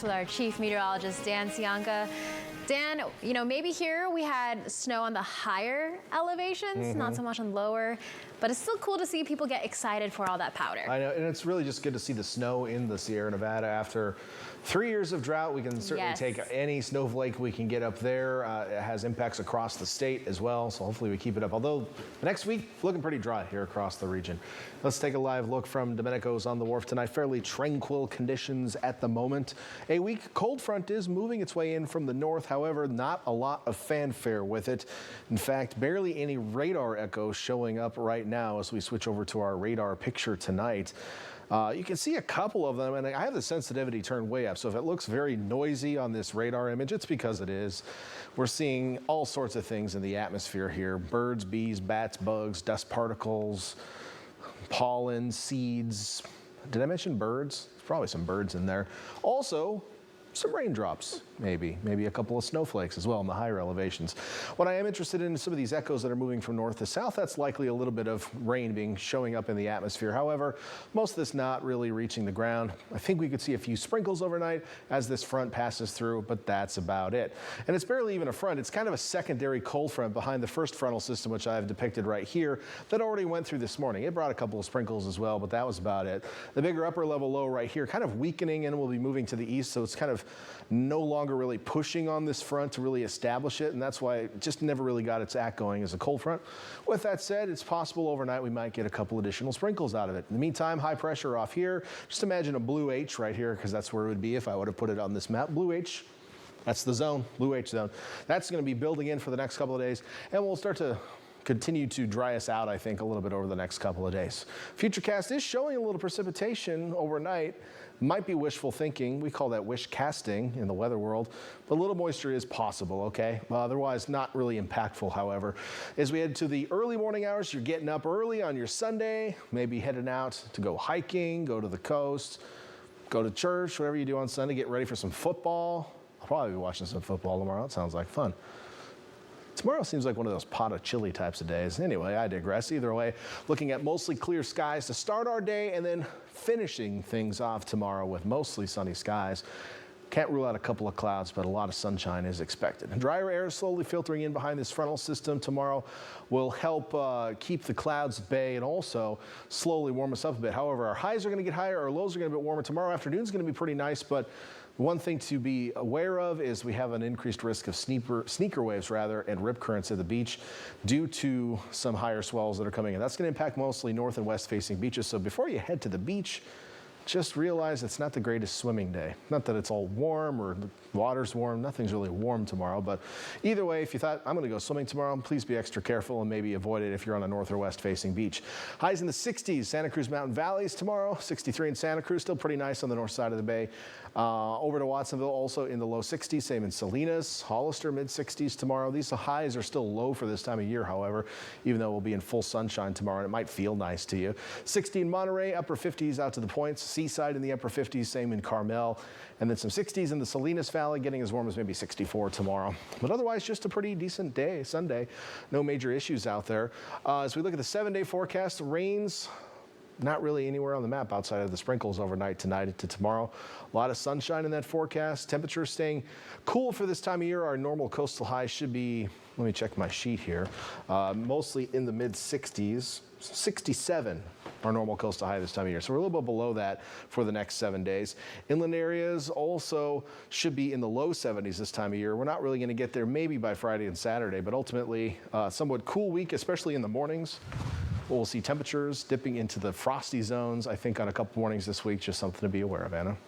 With our chief meteorologist, Dan Cianca. Dan, you know, maybe here we had snow on the higher elevations, not so much on lower, but it's still cool to see people get excited for all that powder. I know, and it's really just good to see the snow in the Sierra Nevada after 3 years of drought. We can certainly take any snowflake we can get up there. It has impacts across the state as well, so hopefully we keep it up. Although next week, looking pretty dry here across the region. Let's take a live look from Domenico's on the wharf tonight. Fairly tranquil conditions at the moment. A weak cold front is moving its way in from the north. However, not a lot of fanfare with it. In fact, barely any radar echoes showing up right now as we switch over to our radar picture tonight. You can see a couple of them, and I have the sensitivity turned way up, so if it looks very noisy on this radar image, it's because it is. We're seeing all sorts of things in the atmosphere here: birds, bees, bats, bugs, dust particles, pollen, seeds. Did I mention birds? There's probably some birds in there. Also, some raindrops, maybe a couple of snowflakes as well in the higher elevations. What I am interested in is some of these echoes that are moving from north to south. That's likely a little bit of rain showing up in the atmosphere. However, most of this not really reaching the ground. I think we could see a few sprinkles overnight as this front passes through, but that's about it. And it's barely even a front. It's kind of a secondary cold front behind the first frontal system, which I've depicted right here, that already went through this morning. It brought a couple of sprinkles as well, but that was about it. The bigger upper level low right here kind of weakening and will be moving to the east, so it's kind of no longer really pushing on this front to really establish it, and that's why it just never really got its act going as a cold front. With that said, it's possible overnight we might get a couple additional sprinkles out of it. In the meantime, high pressure off here. Just imagine a blue H right here, because that's where it would be if I would have put it on this map. Blue H, that's the zone, blue H zone. That's going to be building in for the next couple of days, and we'll start to continue to dry us out, I think, a little bit over the next couple of days. Futurecast is showing a little precipitation overnight. Might be wishful thinking. We call that wish casting in the weather world. But a little moisture is possible, okay? Otherwise, not really impactful, however. As we head to the early morning hours, you're getting up early on your Sunday, maybe heading out to go hiking, go to the coast, go to church, whatever you do on Sunday, get ready for some football. I'll probably be watching some football tomorrow. It sounds like fun. Tomorrow seems like one of those pot of chili types of days. Anyway, I digress. Either way, looking at mostly clear skies to start our day and then finishing things off tomorrow with mostly sunny skies. Can't rule out a couple of clouds, but a lot of sunshine is expected. And drier air is slowly filtering in behind this frontal system tomorrow will help keep the clouds at bay and also slowly warm us up a bit. However, our highs are going to get higher, our lows are going to be warmer. Tomorrow afternoon is going to be pretty nice, but one thing to be aware of is we have an increased risk of sneaker waves and rip currents at the beach due to some higher swells that are coming in. That's going to impact mostly north and west facing beaches. So before you head to the beach, just realize it's not the greatest swimming day. Not that it's all warm or the water's warm. Nothing's really warm tomorrow. But either way, if you thought, I'm going to go swimming tomorrow, please be extra careful and maybe avoid it if you're on a north or west facing beach. Highs in the 60s, Santa Cruz Mountain Valleys tomorrow. 63 in Santa Cruz, still pretty nice on the north side of the bay. Over to Watsonville, also in the low 60s. Same in Salinas, Hollister, mid 60s tomorrow. These highs are still low for this time of year, however, even though we'll be in full sunshine tomorrow and it might feel nice to you. 60 in Monterey, upper 50s out to the points. Seaside in the upper 50s, same in Carmel. And then some 60s in the Salinas Valley, getting as warm as maybe 64 tomorrow. But otherwise, just a pretty decent day, Sunday. No major issues out there. As we look at the 7-day forecast, rains not really anywhere on the map outside of the sprinkles overnight tonight to tomorrow. A lot of sunshine in that forecast. Temperatures staying cool for this time of year. Our normal coastal high should be, let me check my sheet here, mostly in the mid 60s. 67, our normal coastal high this time of year. So we're a little bit below that for the next 7 days. Inland areas also should be in the low 70s this time of year. We're not really going to get there maybe by Friday and Saturday, but ultimately somewhat cool week, especially in the mornings. We'll see temperatures dipping into the frosty zones, I think, on a couple mornings this week. Just something to be aware of, Anna.